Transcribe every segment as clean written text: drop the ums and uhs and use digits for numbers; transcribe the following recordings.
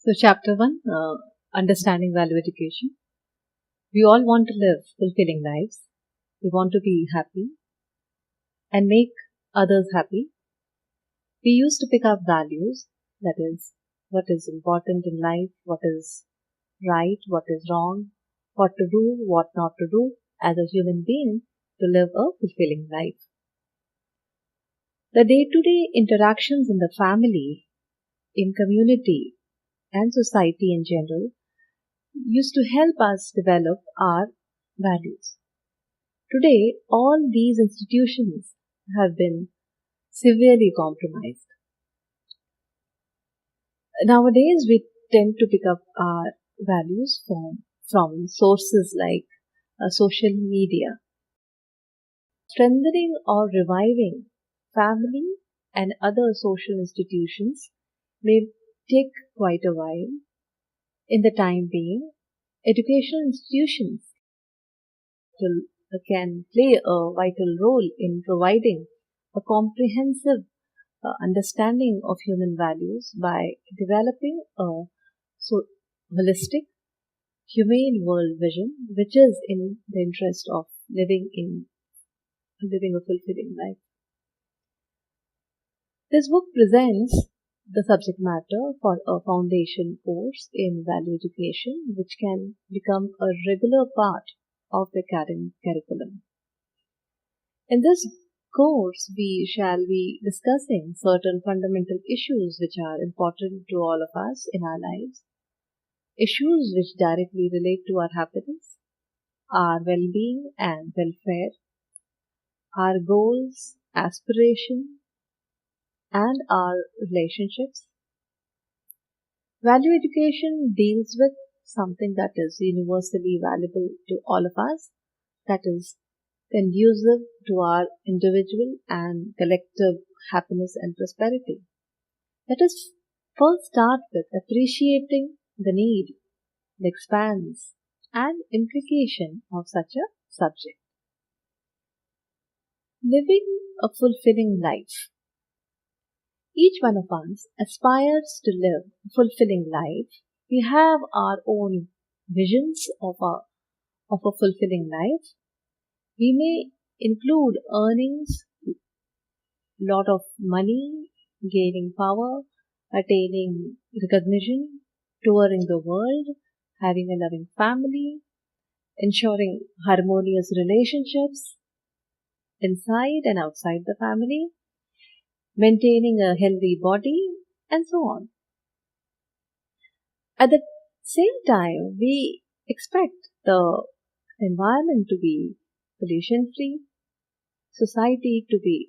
So, chapter 1, understanding value education. We all want to live fulfilling lives. We want to be happy and make others happy. We used to pick up values, that is, what is important in life, what is right, what is wrong, what to do, what not to do as a human being to live a fulfilling life. The day to day interactions in the family, in community, and society in general used to help us develop our values. Today, all these institutions have been severely compromised. Nowadays, we tend to pick up our values from sources like social media. Strengthening or reviving family and other social institutions may take quite a while. In the time being, educational institutions can play a vital role in providing a comprehensive understanding of human values by developing a so holistic, humane world vision, which is in the interest of living a fulfilling life. This book presents the subject matter for a foundation course in value education, which can become a regular part of the academic curriculum. In this course, we shall be discussing certain fundamental issues which are important to all of us in our lives, issues which directly relate to our happiness, our well-being and welfare, our goals, aspiration, and our relationships. Value education deals with something that is universally valuable to all of us, that is conducive to our individual and collective happiness and prosperity. Let us first start with appreciating the need, the expanse, and implication of such a subject. Living a fulfilling life. Each one of us aspires to live a fulfilling life. We have our own visions of a fulfilling life. We may include earnings, lot of money, gaining power, attaining recognition, touring the world, having a loving family, ensuring harmonious relationships inside and outside the family, maintaining a healthy body, and so on. At the same time, we expect the environment to be pollution free, society to be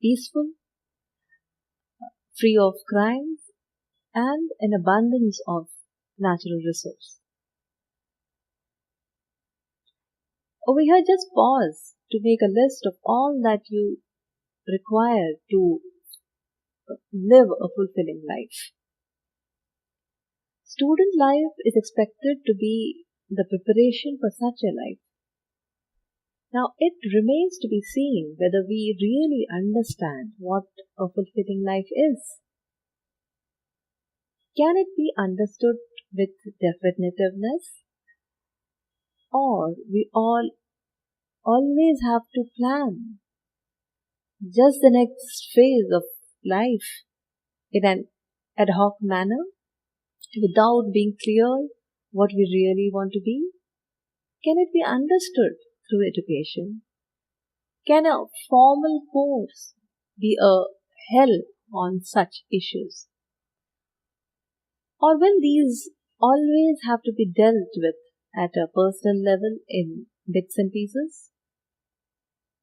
peaceful, free of crimes, and an abundance of natural resource. Over here, just pause to make a list of all that you require to live a fulfilling life. Student life is expected to be the preparation for such a life. Now, it remains to be seen whether we really understand what a fulfilling life is. Can it be understood with definitiveness? Or we all always have to plan just the next phase of life in an ad hoc manner without being clear what we really want to be? Can it be understood through education? Can a formal course be a help on such issues? Or will these always have to be dealt with at a personal level in bits and pieces?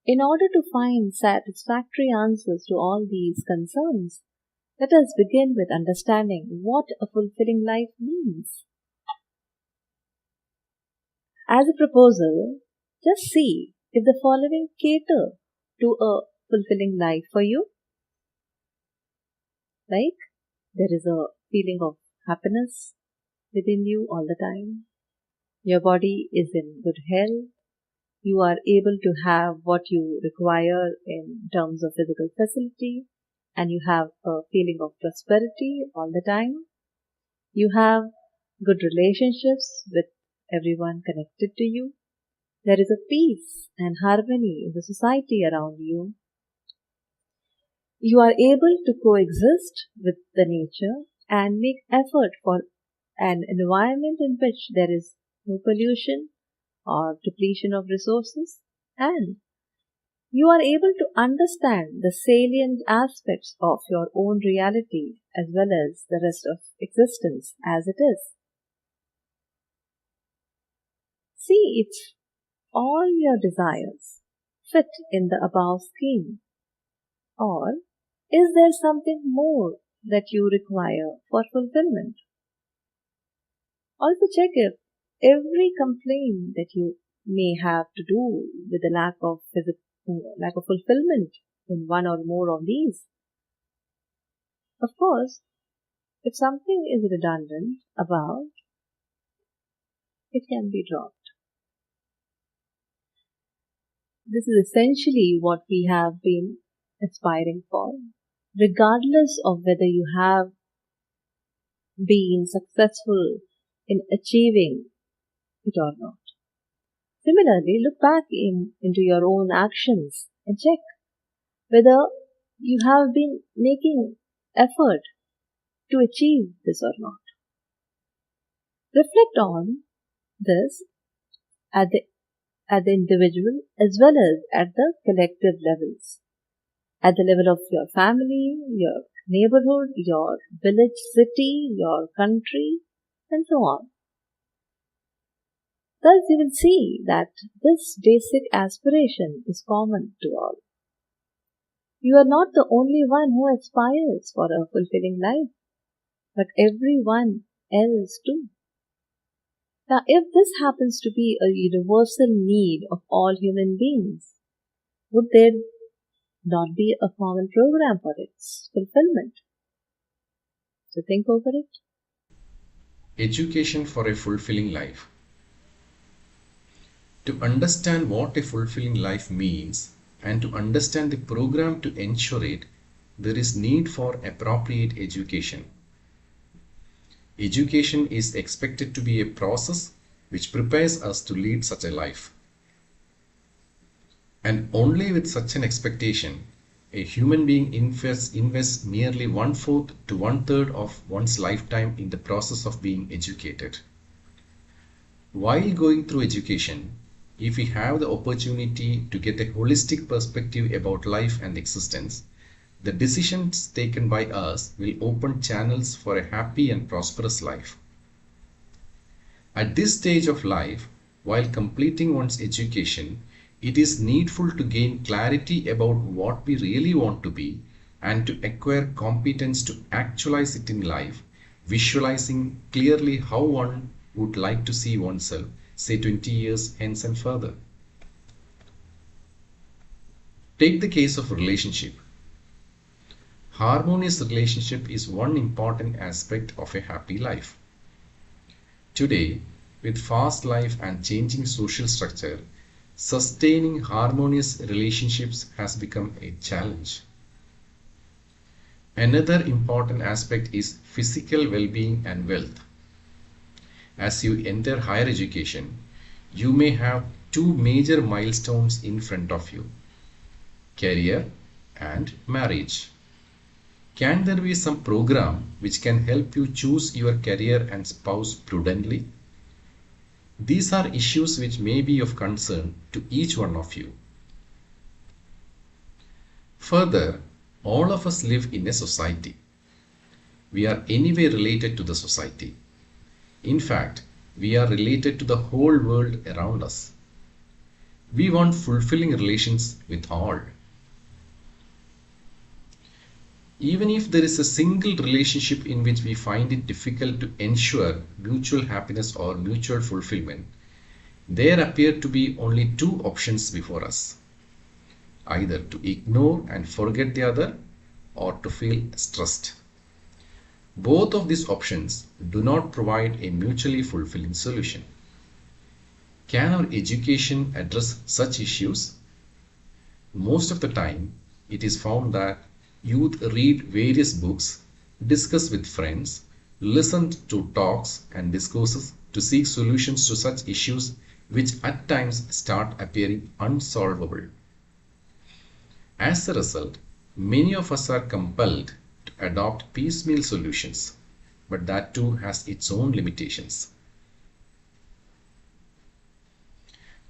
In order to find satisfactory answers to all these concerns, let us begin with understanding what a fulfilling life means. As a proposal, just see if the following cater to a fulfilling life for you. Like, there is a feeling of happiness within you all the time. Your body is in good health. You are able to have what you require in terms of physical facility, and you have a feeling of prosperity all the time. You have good relationships with everyone connected to you. There is a peace and harmony in the society around you. You are able to coexist with the nature and make effort for an environment in which there is no pollution or depletion of resources, and you are able to understand the salient aspects of your own reality as well as the rest of existence as it is. See if all your desires fit in the above scheme, or is there something more that you require for fulfillment? Also check if every complaint that you may have to do with the lack of fulfillment in one or more of these. Of course, if something is redundant about, it can be dropped. This is essentially what we have been aspiring for, regardless of whether you have been successful in achieving it or not. Similarly, look back into your own actions and check whether you have been making effort to achieve this or not. Reflect on this at the individual as well as at the collective levels. At the level of your family, your neighborhood, your village, city, your country, and so on. Thus, you will see that this basic aspiration is common to all. You are not the only one who aspires for a fulfilling life, but everyone else too. Now, if this happens to be a universal need of all human beings, would there not be a common program for its fulfillment? So think over it. Education for a fulfilling life. To understand what a fulfilling life means and to understand the program to ensure it, there is need for appropriate education. Education is expected to be a process which prepares us to lead such a life. And only with such an expectation, a human being invests nearly 1/4 to 1/3 of one's lifetime in the process of being educated. While going through education, if we have the opportunity to get a holistic perspective about life and existence, the decisions taken by us will open channels for a happy and prosperous life. At this stage of life, while completing one's education, it is needful to gain clarity about what we really want to be and to acquire competence to actualize it in life, visualizing clearly how one would like to see oneself, say 20 years hence and further. Take the case of relationship. Harmonious relationship is one important aspect of a happy life. Today, with fast life and changing social structure, sustaining harmonious relationships has become a challenge. Another important aspect is physical well-being and wealth. As you enter higher education, you may have two major milestones in front of you: career and marriage. Can there be some program which can help you choose your career and spouse prudently? These are issues which may be of concern to each one of you. Further, all of us live in a society. We are anyway related to the society. In fact, we are related to the whole world around us. We want fulfilling relations with all. Even if there is a single relationship in which we find it difficult to ensure mutual happiness or mutual fulfillment, there appear to be only two options before us: either to ignore and forget the other or to feel stressed. Both of these options do not provide a mutually fulfilling solution. Can our education address such issues? Most of the time, it is found that youth read various books, discuss with friends, listened to talks and discourses to seek solutions to such issues which at times start appearing unsolvable. As a result, many of us are compelled to adopt piecemeal solutions, but that too has its own limitations.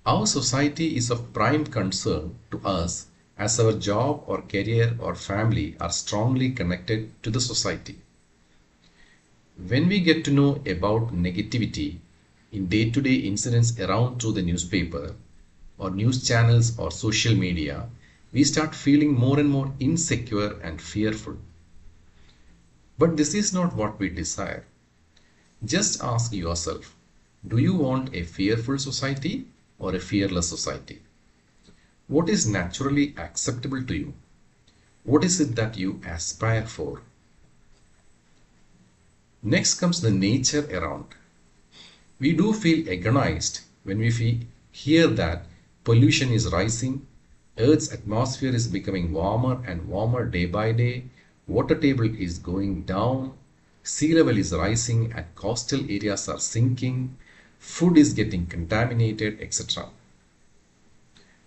Our society is of prime concern to us as our job or career or family are strongly connected to the society. When we get to know about negativity in day-to-day incidents around through the newspaper or news channels or social media, we start feeling more and more insecure and fearful. But this is not what we desire. Just ask yourself, do you want a fearful society or a fearless society? What is naturally acceptable to you? What is it that you aspire for? Next comes the nature around. We do feel agonized when we hear that pollution is rising, Earth's atmosphere is becoming warmer and warmer day by day, water table is going down, sea level is rising and coastal areas are sinking, food is getting contaminated, etc.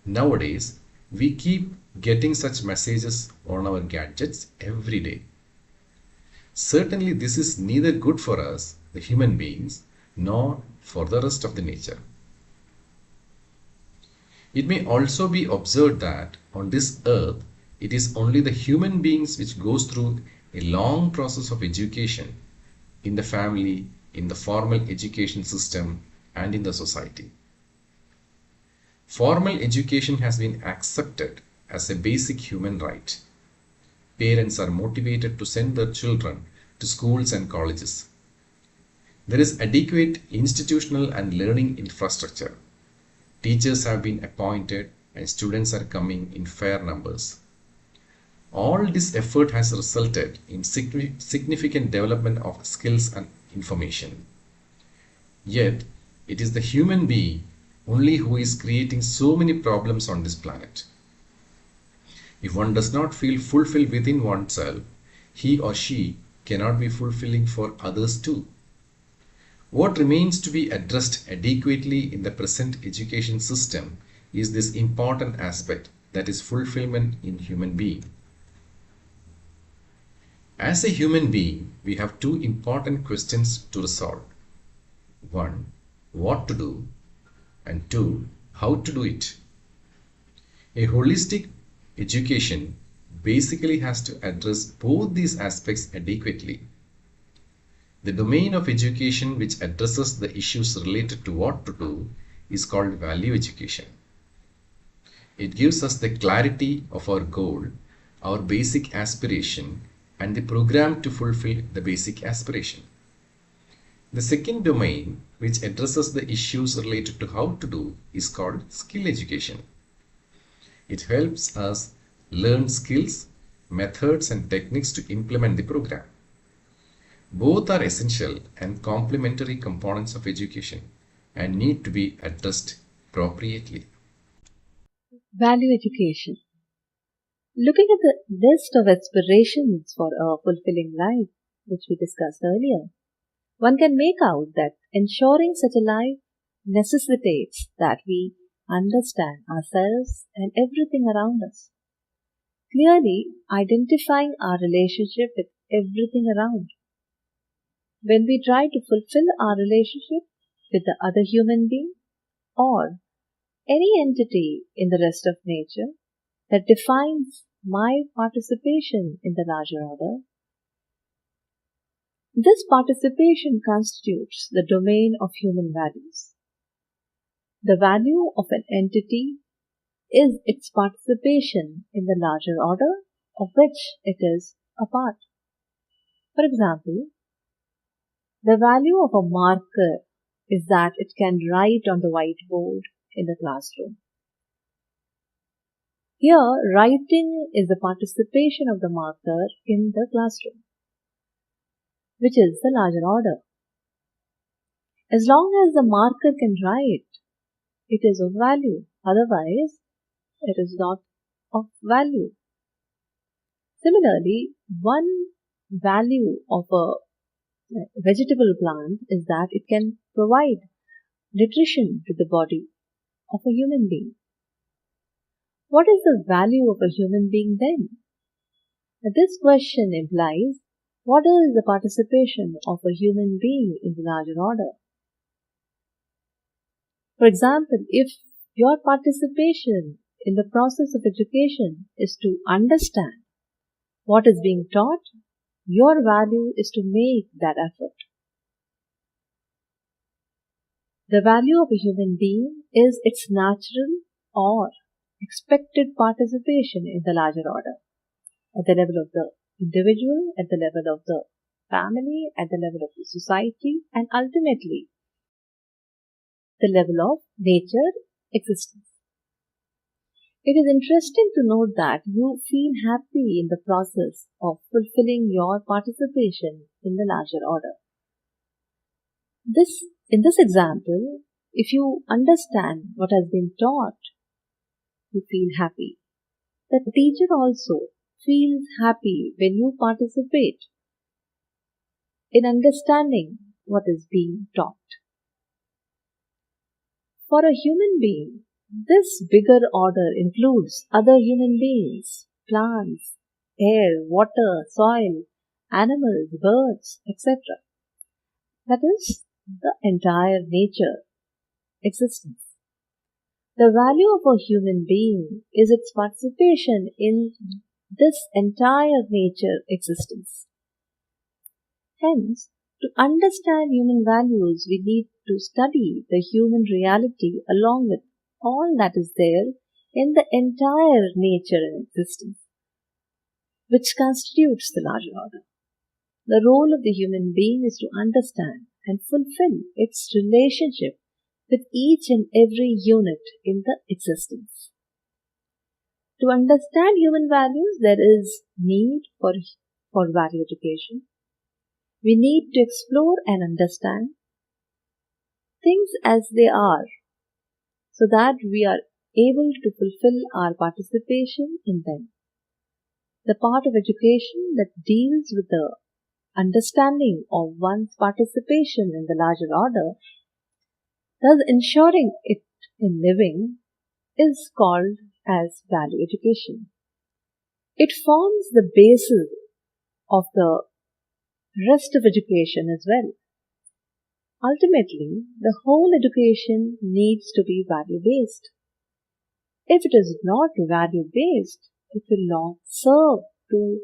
Nowadays, we keep getting such messages on our gadgets every day. Certainly, this is neither good for us, the human beings, nor for the rest of the nature. It may also be observed that on this earth, it is only the human beings which goes through a long process of education in the family, in the formal education system, and in the society. Formal education has been accepted as a basic human right. Parents are motivated to send their children to schools and colleges. There is adequate institutional and learning infrastructure. Teachers have been appointed and students are coming in fair numbers. All this effort has resulted in significant development of skills and information. Yet, it is the human being only who is creating so many problems on this planet. If one does not feel fulfilled within oneself, he or she cannot be fulfilling for others too. What remains to be addressed adequately in the present education system is this important aspect, that is fulfillment in human being. As a human being, we have two important questions to resolve. One, what to do, and two, how to do it. A holistic education basically has to address both these aspects adequately. The domain of education which addresses the issues related to what to do is called value education. It gives us the clarity of our goal, our basic aspiration, and the program to fulfill the basic aspiration. The second domain which addresses the issues related to how to do is called skill education. It helps us learn skills, methods, and techniques to implement the program. Both are essential and complementary components of education and need to be addressed appropriately. Value education. Looking at the list of aspirations for a fulfilling life, which we discussed earlier, one can make out that ensuring such a life necessitates that we understand ourselves and everything around us, clearly identifying our relationship with everything around. When we try to fulfill our relationship with the other human being or any entity in the rest of nature that defines my participation in the larger order, this participation constitutes the domain of human values. The value of an entity is its participation in the larger order of which it is a part. For example, the value of a marker is that it can write on the whiteboard in the classroom. Here, writing is the participation of the marker in the classroom, which is the larger order. As long as the marker can write, it is of value. Otherwise, it is not of value. Similarly, one value of a vegetable plant is that it can provide nutrition to the body of a human being. What is the value of a human being then? This question implies what is the participation of a human being in the larger order? For example, if your participation in the process of education is to understand what is being taught, your value is to make that effort. The value of a human being is its natural or expected participation in the larger order, at the level of the individual, at the level of the family, at the level of the society, and ultimately the level of nature existence. It is interesting to note that you feel happy in the process of fulfilling your participation in the larger order. In this example, if you understand what has been taught, you feel happy. The teacher also feels happy when you participate in understanding what is being taught. For a human being, this bigger order includes other human beings, plants, air, water, soil, animals, birds, etc. That is the entire nature existence. The value of a human being is its participation in this entire nature existence. Hence, to understand human values, we need to study the human reality along with all that is there in the entire nature and existence, which constitutes the larger order. The role of the human being is to understand and fulfill its relationship with each and every unit in the existence. To understand human values, there is need for value education. We need to explore and understand things as they are so that we are able to fulfill our participation in them. The part of education that deals with the understanding of one's participation in the larger order, thus ensuring it in living, is called as value education. It forms the basis of the rest of education as well. Ultimately, the whole education needs to be value-based. If it is not value-based, it will not serve to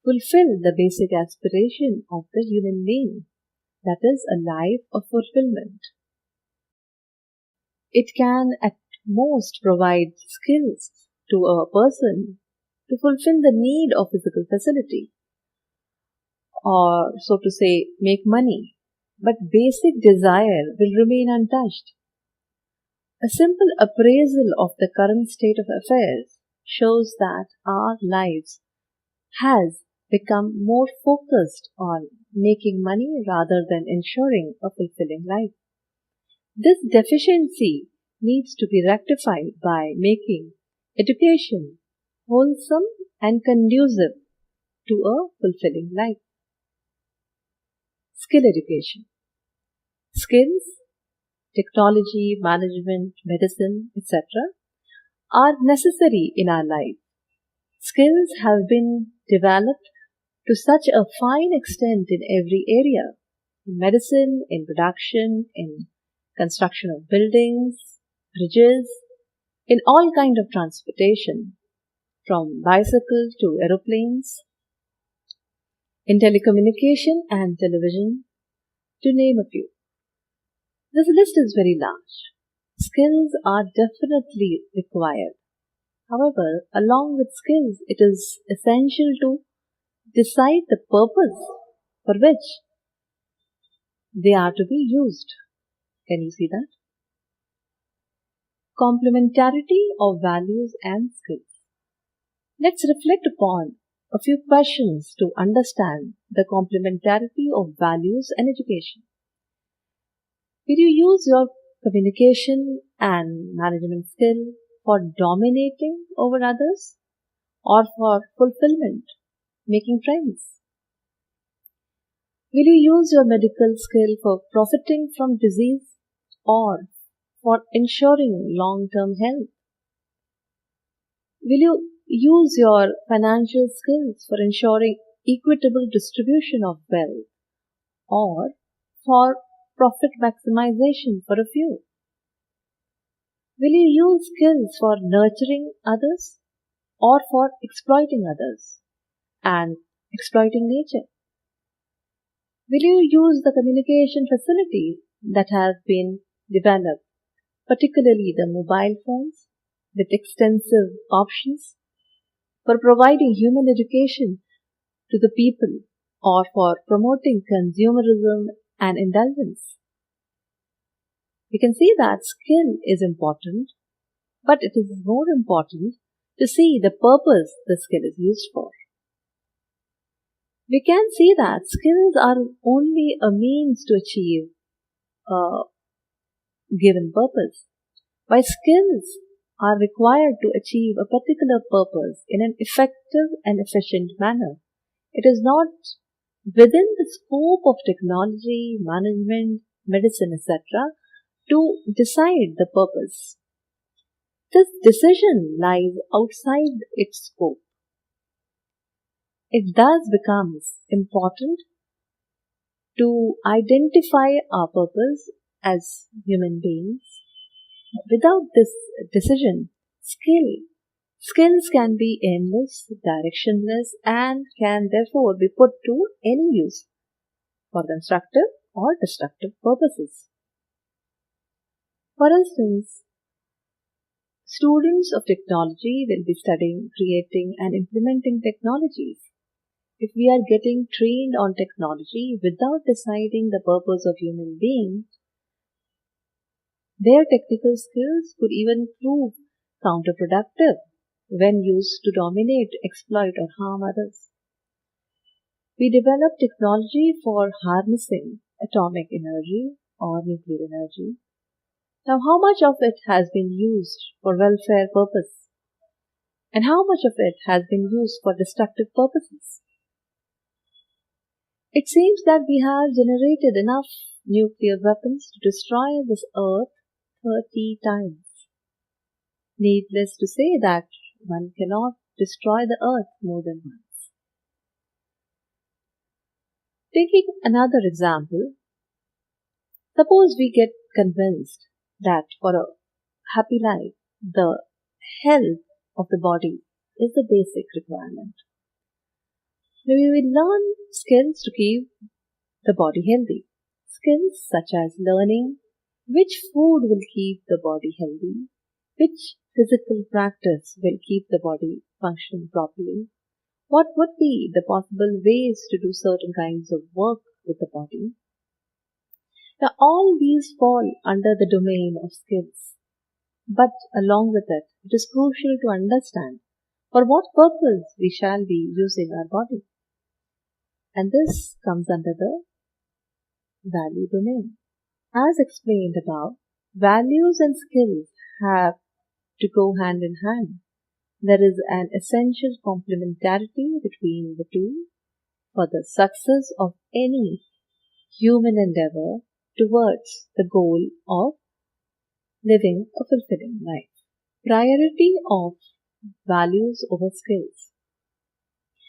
fulfill the basic aspiration of the human being, that is, a life of fulfillment. It can at most provide skills to a person to fulfill the need of physical facility, or so to say, make money, but basic desire will remain untouched. A simple appraisal of the current state of affairs shows that our lives has become more focused on making money rather than ensuring a fulfilling life. This deficiency needs to be rectified by making education wholesome and conducive to a fulfilling life. Skill education. Skills, technology, management, medicine, etc. are necessary in our life. Skills have been developed to such a fine extent in every area, in medicine, in production, in construction of buildings, bridges, in all kinds of transportation, from bicycles to aeroplanes, in telecommunication and television, to name a few. This list is very large. Skills are definitely required. However, along with skills, it is essential to decide the purpose for which they are to be used. Can you see that? Complementarity of values and skills. Let's reflect upon a few questions to understand the complementarity of values and education. Will you use your communication and management skill for dominating over others or for fulfillment, making friends? Will you use your medical skill for profiting from disease or for ensuring long-term health? Will you use your financial skills for ensuring equitable distribution of wealth or for profit maximization for a few? Will you use skills for nurturing others or for exploiting others and exploiting nature? Will you use the communication facilities that have been developed, particularly the mobile phones, with extensive options for providing human education to the people or for promoting consumerism and indulgence? We can see that skill is important, but it is more important to see the purpose the skill is used for. We can see that skills are only a means to achieve a given purpose, while skills are required to achieve a particular purpose in an effective and efficient manner. It is not within the scope of technology, management, medicine, etc. to decide the purpose. This decision lies outside its scope. It thus becomes important to identify our purpose as human beings. Without this decision, skills can be aimless, directionless, and can therefore be put to any use for constructive or destructive purposes. For instance, students of technology will be studying, creating, and implementing technologies. If we are getting trained on technology without deciding the purpose of human beings, their technical skills could even prove counterproductive when used to dominate, exploit, or harm others. We develop technology for harnessing atomic energy or nuclear energy. Now, how much of it has been used for welfare purpose? And how much of it has been used for destructive purposes? It seems that we have generated enough nuclear weapons to destroy this earth 30 times. Needless to say that one cannot destroy the earth more than once. Taking another example, suppose we get convinced that for a happy life, the health of the body is the basic requirement. We will learn skills to keep the body healthy. Skills such as learning which food will keep the body healthy, which physical practice will keep the body functioning properly, what would be the possible ways to do certain kinds of work with the body. Now, all these fall under the domain of skills. But along with it, it is crucial to understand for what purpose we shall be using our body. And this comes under the value domain. As explained above, values and skills have to go hand in hand. There is an essential complementarity between the two for the success of any human endeavor towards the goal of living a fulfilling life. Priority of values over skills.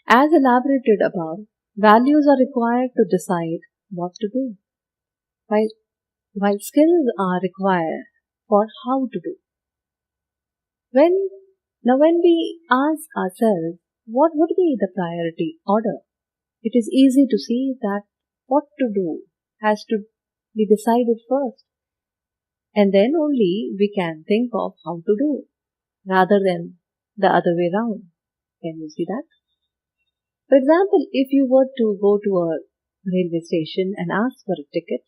As elaborated above, values are required to decide what to do, while skills are required for how to do. When we ask ourselves what would be the priority order, it is easy to see that what to do has to be decided first, and then only we can think of how to do, rather than the other way round. Can you see that? For example, if you were to go to a railway station and ask for a ticket,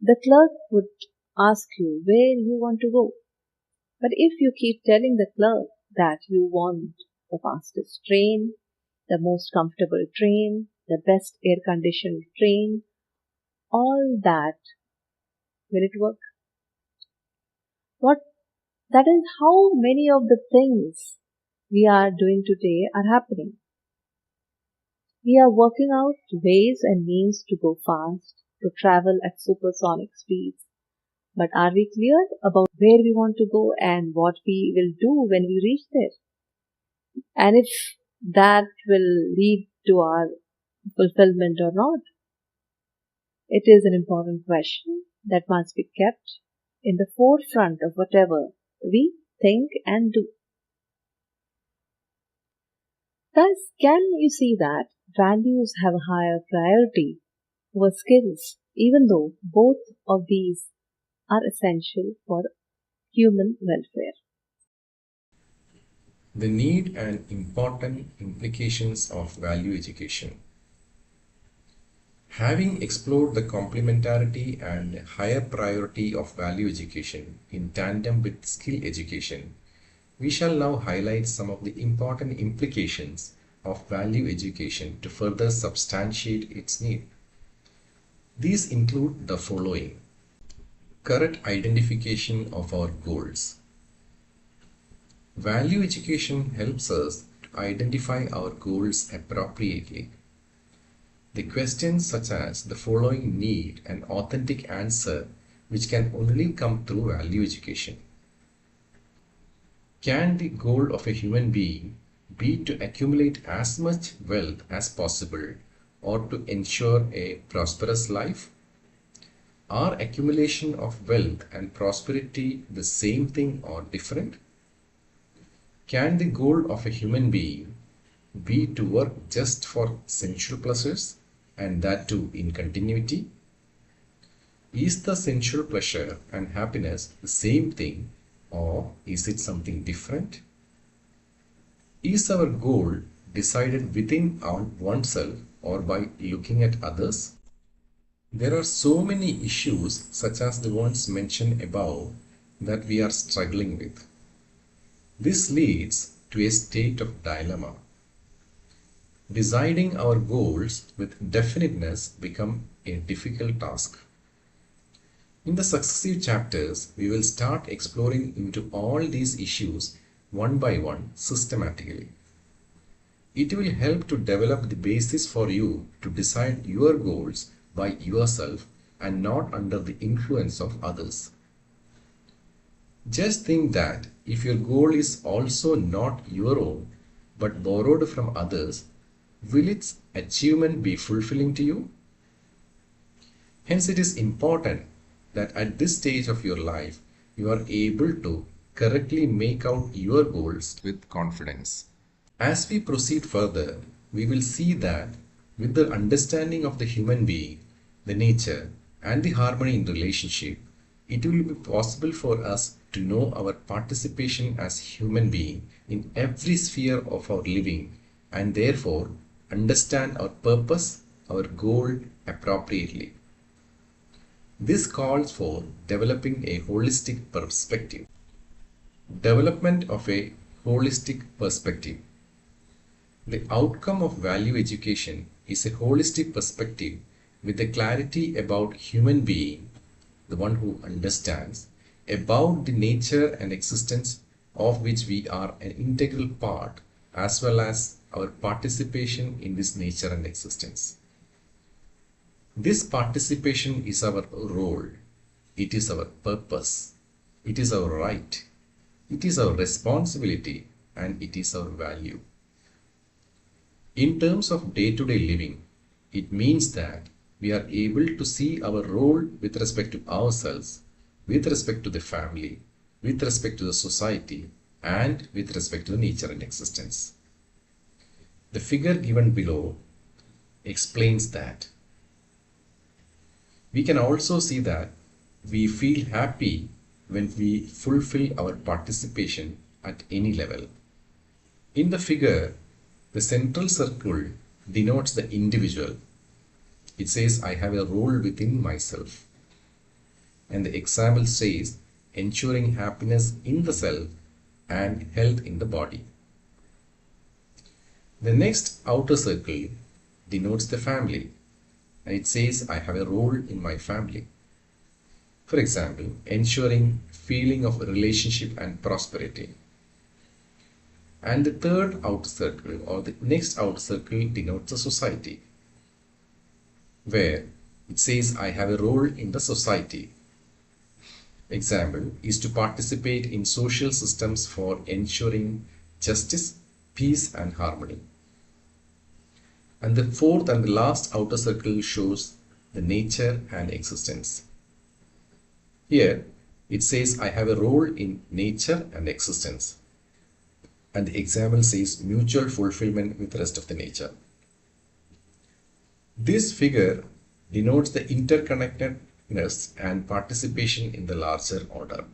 the clerk would ask you where you want to go. But if you keep telling the clerk that you want the fastest train, the most comfortable train, the best air-conditioned train, all that, will it work? That is how many of the things we are doing today are happening. We are working out ways and means to go fast, to travel at supersonic speeds. But are we clear about where we want to go and what we will do when we reach there? And if that will lead to our fulfillment or not? It is an important question that must be kept in the forefront of whatever we think and do. Thus, can you see that values have a higher priority over skills, even though both of these are essential for human welfare? The need and important implications of value education. Having explored the complementarity and higher priority of value education in tandem with skill education, we shall now highlight some of the important implications of value education to further substantiate its need. These include the following: correct identification of our goals. Value education helps us to identify our goals appropriately. The questions such as the following need an authentic answer which can only come through value education. Can the goal of a human being be to accumulate as much wealth as possible or to ensure a prosperous life? Are accumulation of wealth and prosperity the same thing or different? Can the goal of a human being be to work just for sensual pleasures and that too in continuity? Is the sensual pleasure and happiness the same thing or is it something different? Is our goal decided within oneself or by looking at others? There are so many issues such as the ones mentioned above that we are struggling with. This leads to a state of dilemma. Deciding our goals with definiteness becomes a difficult task. In the successive chapters, we will start exploring into all these issues one by one systematically. It will help to develop the basis for you to decide your goals by yourself and not under the influence of others. Just think that if your goal is also not your own but borrowed from others, will its achievement be fulfilling to you? Hence, it is important that at this stage of your life, you are able to correctly make out your goals with confidence. As we proceed further, we will see that with the understanding of the human being, the nature, and the harmony in relationship, it will be possible for us to know our participation as human being in every sphere of our living and therefore understand our purpose, our goal appropriately. This calls for developing a holistic perspective. Development of a holistic perspective. The outcome of value education is a holistic perspective with a clarity about human being, the one who understands, about the nature and existence of which we are an integral part, as well as our participation in this nature and existence. This participation is our role, it is our purpose, it is our right, it is our responsibility, and it is our value. In terms of day-to-day living, it means that we are able to see our role with respect to ourselves, with respect to the family, with respect to the society, and with respect to the nature and existence. The figure given below explains that. We can also see that we feel happy when we fulfill our participation at any level. In the figure, the central circle denotes the individual. It says, I have a role within myself. And the example says, ensuring happiness in the self and health in the body. The next outer circle denotes the family. And it says, I have a role in my family. For example, ensuring feeling of relationship and prosperity. And the third outer circle or the next outer circle denotes a society, where it says I have a role in the society. Example is to participate in social systems for ensuring justice, peace and harmony. And the fourth and the last outer circle shows the nature and existence. Here it says I have a role in nature and existence. And the example says mutual fulfillment with the rest of the nature. This figure denotes the interconnectedness and participation in the larger order.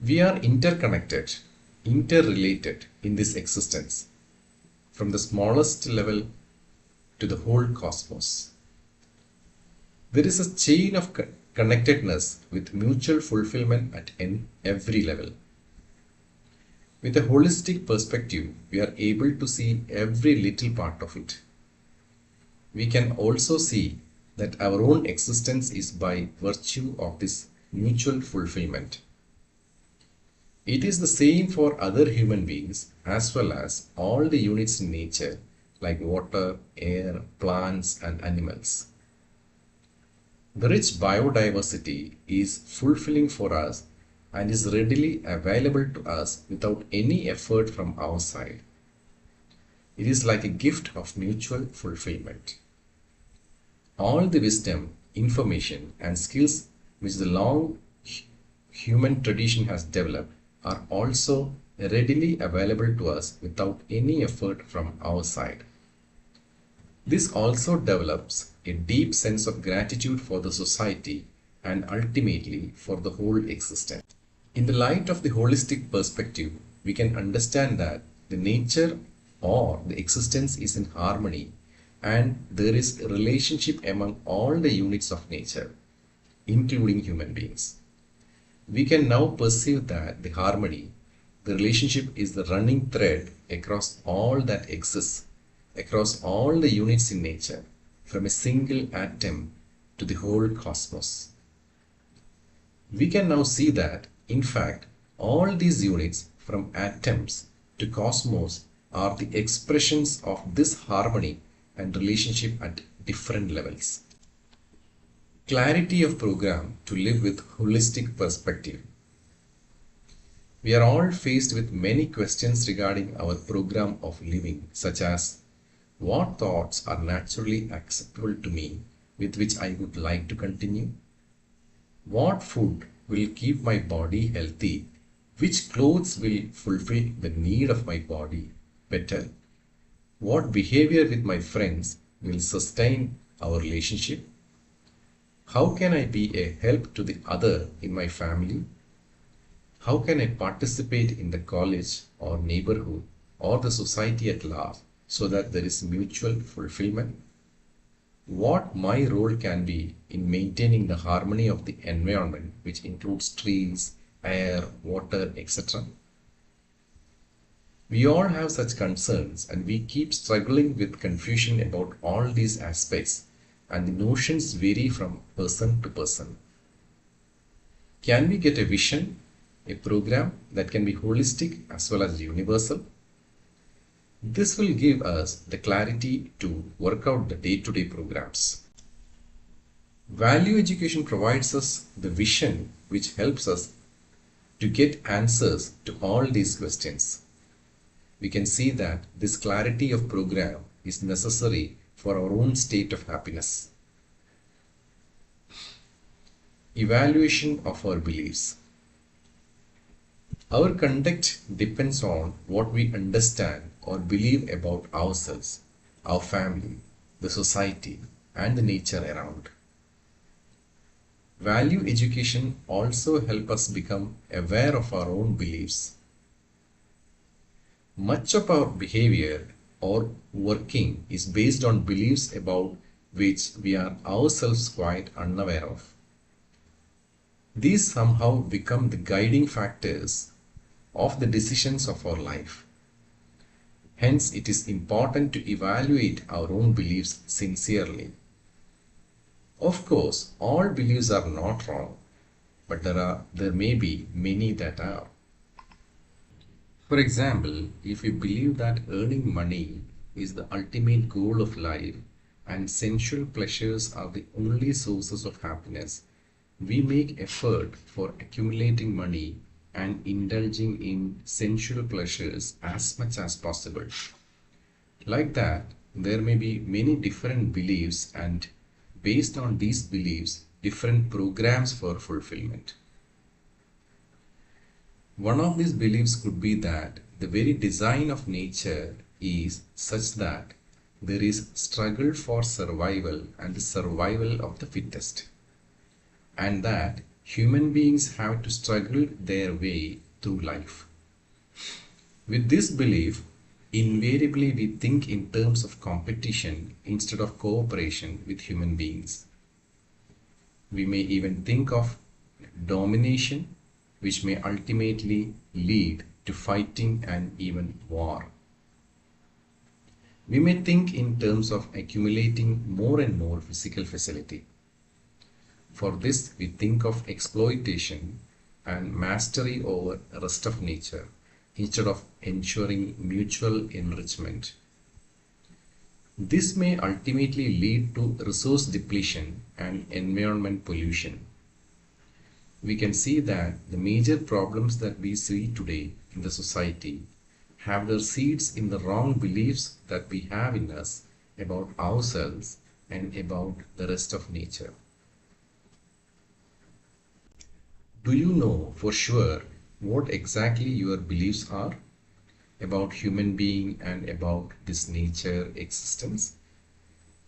We are interconnected, interrelated in this existence, from the smallest level to the whole cosmos. There is a chain of connectedness with mutual fulfillment at every level. With a holistic perspective, we are able to see every little part of it. We can also see that our own existence is by virtue of this mutual fulfillment. It is the same for other human beings as well as all the units in nature like water, air, plants and animals. The rich biodiversity is fulfilling for us and is readily available to us without any effort from our side. It is like a gift of mutual fulfillment. All the wisdom, information and skills which the long human tradition has developed are also readily available to us without any effort from our side. This also develops a deep sense of gratitude for the society and ultimately for the whole existence. In the light of the holistic perspective, we can understand that the nature or the existence is in harmony and there is a relationship among all the units of nature, including human beings. We can now perceive that the harmony, the relationship is the running thread across all that exists, across all the units in nature, from a single atom to the whole cosmos. We can now see that, in fact, all these units from atoms to cosmos are the expressions of this harmony and relationship at different levels. Clarity of program to live with holistic perspective. We are all faced with many questions regarding our program of living, such as what thoughts are naturally acceptable to me with which I would like to continue? What food will keep my body healthy? Which clothes will fulfill the need of my body better? What behavior with my friends will sustain our relationship? How can I be a help to the other in my family? How can I participate in the college or neighborhood or the society at large so that there is mutual fulfillment? What my role can be in maintaining the harmony of the environment, which includes trees, air, water, etc. We all have such concerns and we keep struggling with confusion about all these aspects, and the notions vary from person to person. Can we get a vision, a program that can be holistic as well as universal? This will give us the clarity to work out the day-to-day programs. Value education provides us the vision which helps us to get answers to all these questions. We can see that this clarity of program is necessary for our own state of happiness. Evaluation of our beliefs. Our conduct depends on what we understand or believe about ourselves, our family, the society, and the nature around. Value education also helps us become aware of our own beliefs. Much of our behavior or working is based on beliefs about which we are ourselves quite unaware of. These somehow become the guiding factors of the decisions of our life. Hence, it is important to evaluate our own beliefs sincerely. Of course, all beliefs are not wrong, but there may be many that are. For example, if we believe that earning money is the ultimate goal of life and sensual pleasures are the only sources of happiness, we make effort for accumulating money and indulging in sensual pleasures as much as possible. Like that, there may be many different beliefs and based on these beliefs, different programs for fulfillment. One of these beliefs could be that the very design of nature is such that there is struggle for survival and the survival of the fittest, and that human beings have to struggle their way through life. With this belief, invariably we think in terms of competition instead of cooperation with human beings. We may even think of domination, which may ultimately lead to fighting and even war. We may think in terms of accumulating more and more physical facility. For this, we think of exploitation and mastery over the rest of nature instead of ensuring mutual enrichment. This may ultimately lead to resource depletion and environment pollution. We can see that the major problems that we see today in the society have their seeds in the wrong beliefs that we have in us about ourselves and about the rest of nature. Do you know for sure what exactly your beliefs are about human being and about this nature existence?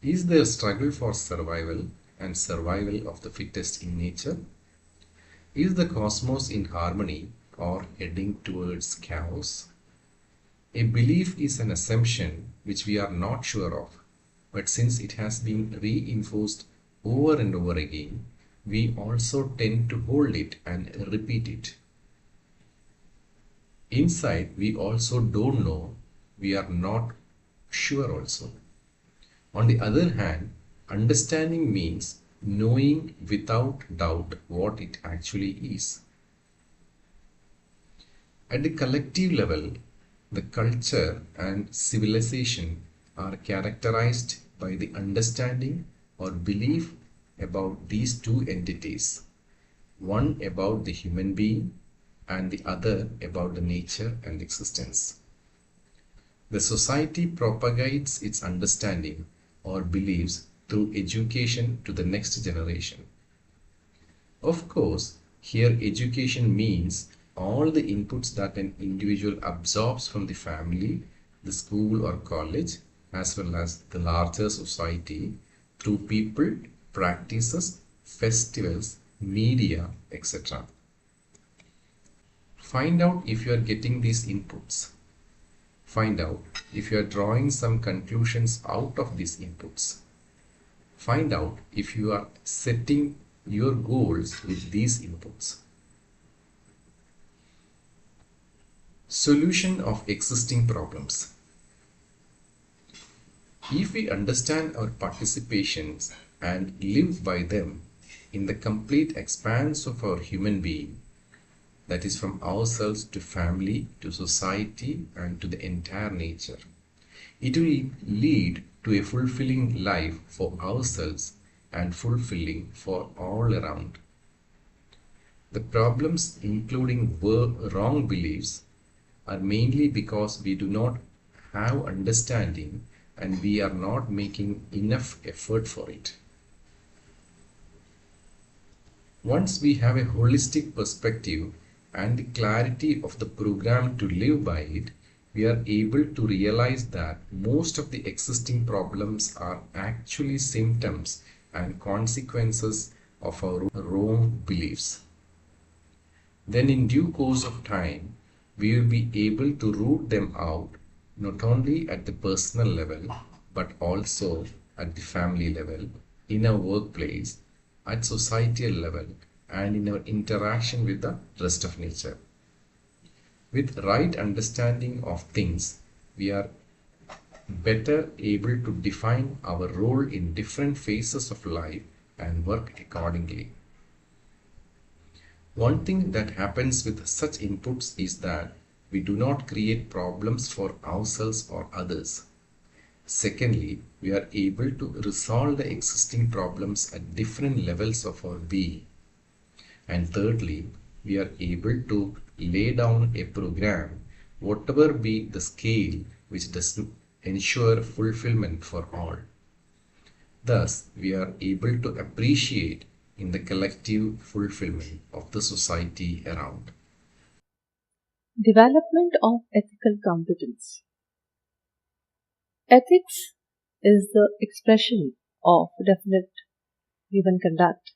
Is there a struggle for survival and survival of the fittest in nature? Is the cosmos in harmony or heading towards chaos? A belief is an assumption which we are not sure of, but since it has been reinforced over and over again, we also tend to hold it and repeat it. Inside, we also don't know, we are not sure also. On the other hand, understanding means knowing without doubt what it actually is. At the collective level, the culture and civilization are characterized by the understanding or belief about these two entities, one about the human being and the other about the nature and existence. The society propagates its understanding or beliefs through education to the next generation. Of course, here education means all the inputs that an individual absorbs from the family, the school or college, as well as the larger society through people, practices, festivals, media, etc. Find out if you are getting these inputs. Find out if you are drawing some conclusions out of these inputs. Find out if you are setting your goals with these inputs. Solution of existing problems. If we understand our participations and live by them in the complete expanse of our human being, that is from ourselves to family, to society and to the entire nature, it will lead to a fulfilling life for ourselves and fulfilling for all around. The problems, including wrong beliefs, are mainly because we do not have understanding and we are not making enough effort for it. Once we have a holistic perspective and the clarity of the program to live by it, we are able to realize that most of the existing problems are actually symptoms and consequences of our wrong beliefs. Then in due course of time, we will be able to root them out not only at the personal level but also at the family level, in our workplace, at societal level and in our interaction with the rest of nature. With right understanding of things, we are better able to define our role in different phases of life and work accordingly. One thing that happens with such inputs is that we do not create problems for ourselves or others. Secondly, we are able to resolve the existing problems at different levels of our being. And thirdly, we are able to lay down a program, whatever be the scale, which does ensure fulfillment for all. Thus, we are able to appreciate in the collective fulfillment of the society around. Development of ethical competence. Ethics is the expression of definite human conduct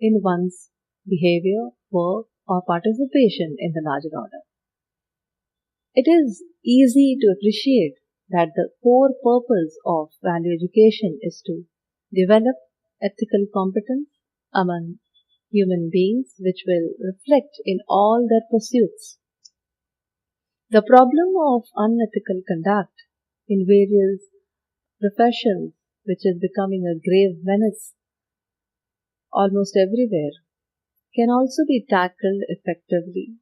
in one's behavior, work, or participation in the larger order. It is easy to appreciate that the core purpose of value education is to develop ethical competence among human beings which will reflect in all their pursuits. The problem of unethical conduct in various professions, which is becoming a grave menace almost everywhere, can also be tackled effectively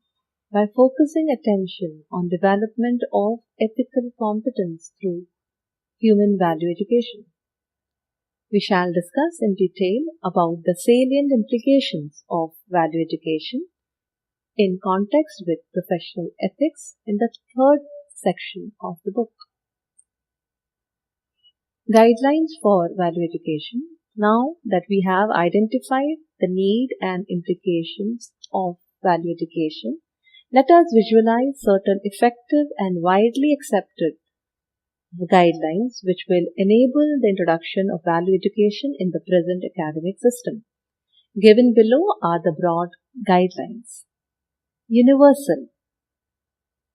by focusing attention on development of ethical competence through human value education. We shall discuss in detail about the salient implications of value education in context with professional ethics in the third section of the book. Guidelines for value education. Now that we have identified the need and implications of value education, let us visualize certain effective and widely accepted guidelines which will enable the introduction of value education in the present academic system. Given below are the broad guidelines. Universal.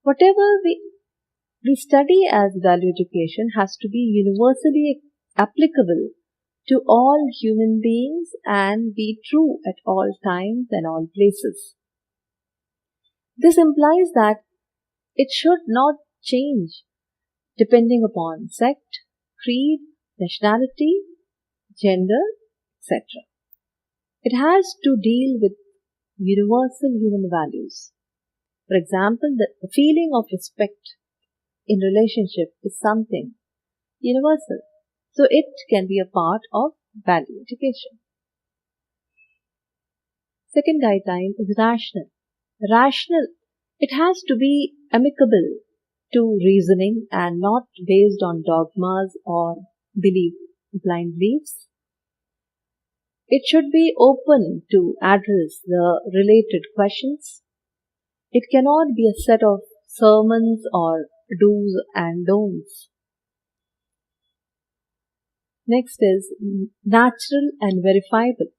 Whatever we study as value education has to be universally applicable to all human beings and be true at all times and all places. This implies that it should not change depending upon sect, creed, nationality, gender, etc. It has to deal with universal human values. For example, the feeling of respect in relationship is something universal. So it can be a part of value education. Second guideline is rational. Rational, it has to be amicable to reasoning and not based on dogmas or blind beliefs. It should be open to address the related questions. It cannot be a set of sermons or do's and don'ts. Next is natural and verifiable.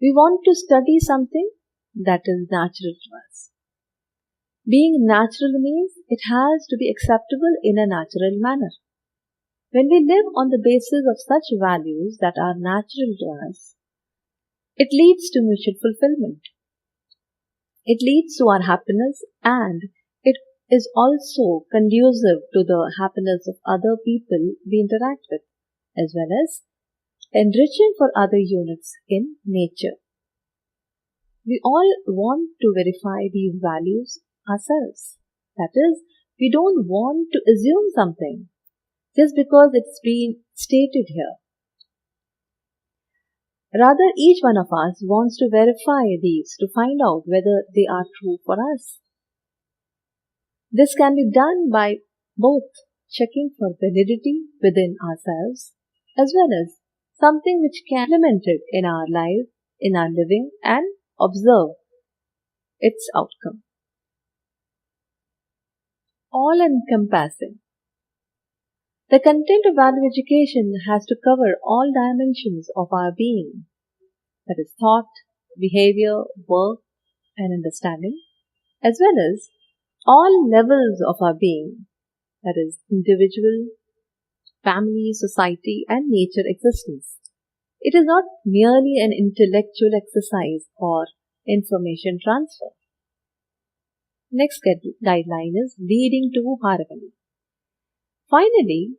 We want to study something that is natural to us. Being natural means it has to be acceptable in a natural manner. When we live on the basis of such values that are natural to us, it leads to mutual fulfillment. It leads to our happiness and it is also conducive to the happiness of other people we interact with, as well as enriching for other units in nature. We all want to verify these values ourselves. That is, we don't want to assume something just because it's been stated here. Rather, each one of us wants to verify these to find out whether they are true for us. This can be done by both checking for validity within ourselves as well as something which can be implemented in our life, in our living, and observe its outcome. All-encompassing. The content of value education has to cover all dimensions of our being, that is thought, behavior, work, and understanding, as well as all levels of our being, that is individual, family, society, and nature existence. It is not merely an intellectual exercise or information transfer. Next guideline is leading to harmony. Finally,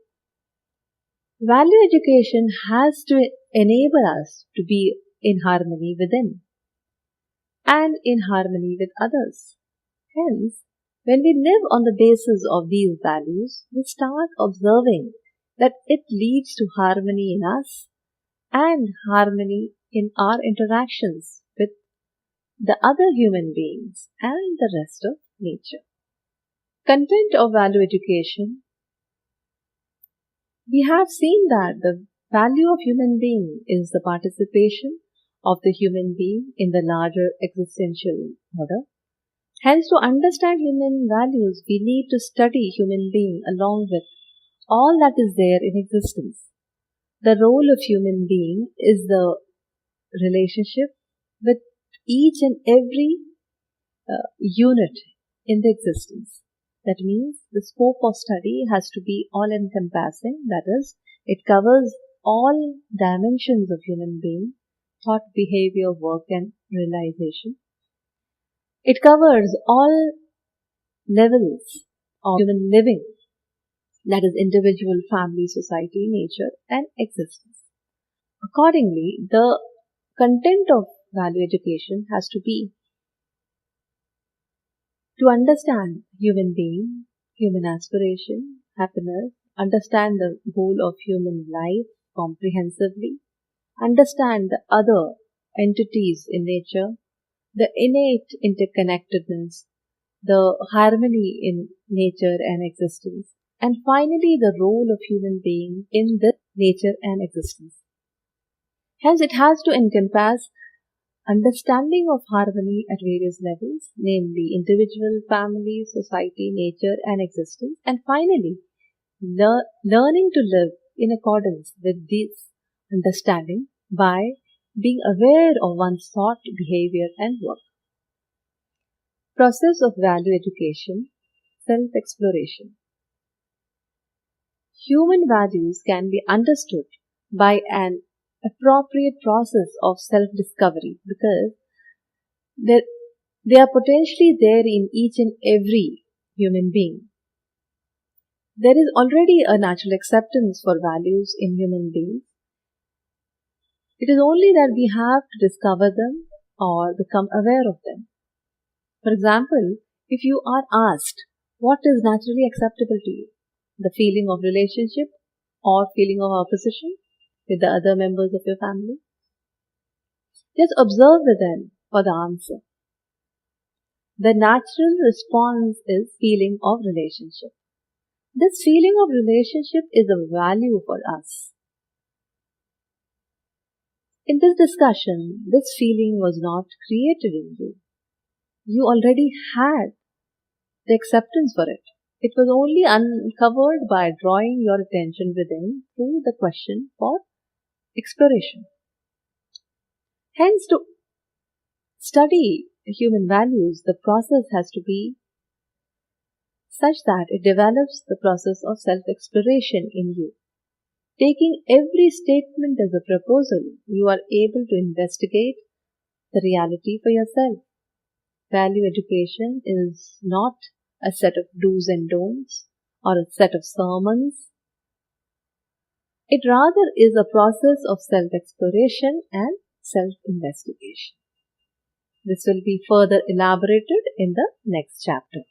value education has to enable us to be in harmony within and in harmony with others. Hence, When we live on the basis of these values, we start observing that it leads to harmony in us and harmony in our interactions with the other human beings and the rest of nature. Content of value education. We have seen that the value of human being is the participation of the human being in the larger existential order. Hence, to understand human values, we need to study human being along with all that is there in existence. The role of human being is the relationship with each and every unit in the existence. That means the scope of study has to be all-encompassing. That is, it covers all dimensions of human being, thought, behavior, work and realization. It covers all levels of human living, that is individual, family, society, nature and existence. Accordingly, the content of value education has to be to understand human being, human aspiration, happiness, understand the goal of human life comprehensively, understand the other entities in nature, the innate interconnectedness, the harmony in nature and existence, and finally the role of human being in this nature and existence. Hence, it has to encompass understanding of harmony at various levels, namely individual, family, society, nature, and existence, and finally, learning to live in accordance with this understanding by being aware of one's thought, behavior, and work. Process of value education, self-exploration. Human values can be understood by an appropriate process of self-discovery because they are potentially there in each and every human being. There is already a natural acceptance for values in human beings. It is only that we have to discover them or become aware of them. For example, if you are asked what is naturally acceptable to you, the feeling of relationship or feeling of opposition with the other members of your family, just observe within for the answer. The natural response is feeling of relationship. This feeling of relationship is a value for us. In this discussion, this feeling was not created in you. You already had the acceptance for it. It was only uncovered by drawing your attention within through the question for exploration. Hence, to study human values, the process has to be such that it develops the process of self-exploration in you. Taking every statement as a proposal, you are able to investigate the reality for yourself. Value education is not a set of do's and don'ts or a set of sermons. It rather is a process of self-exploration and self-investigation. This will be further elaborated in the next chapter.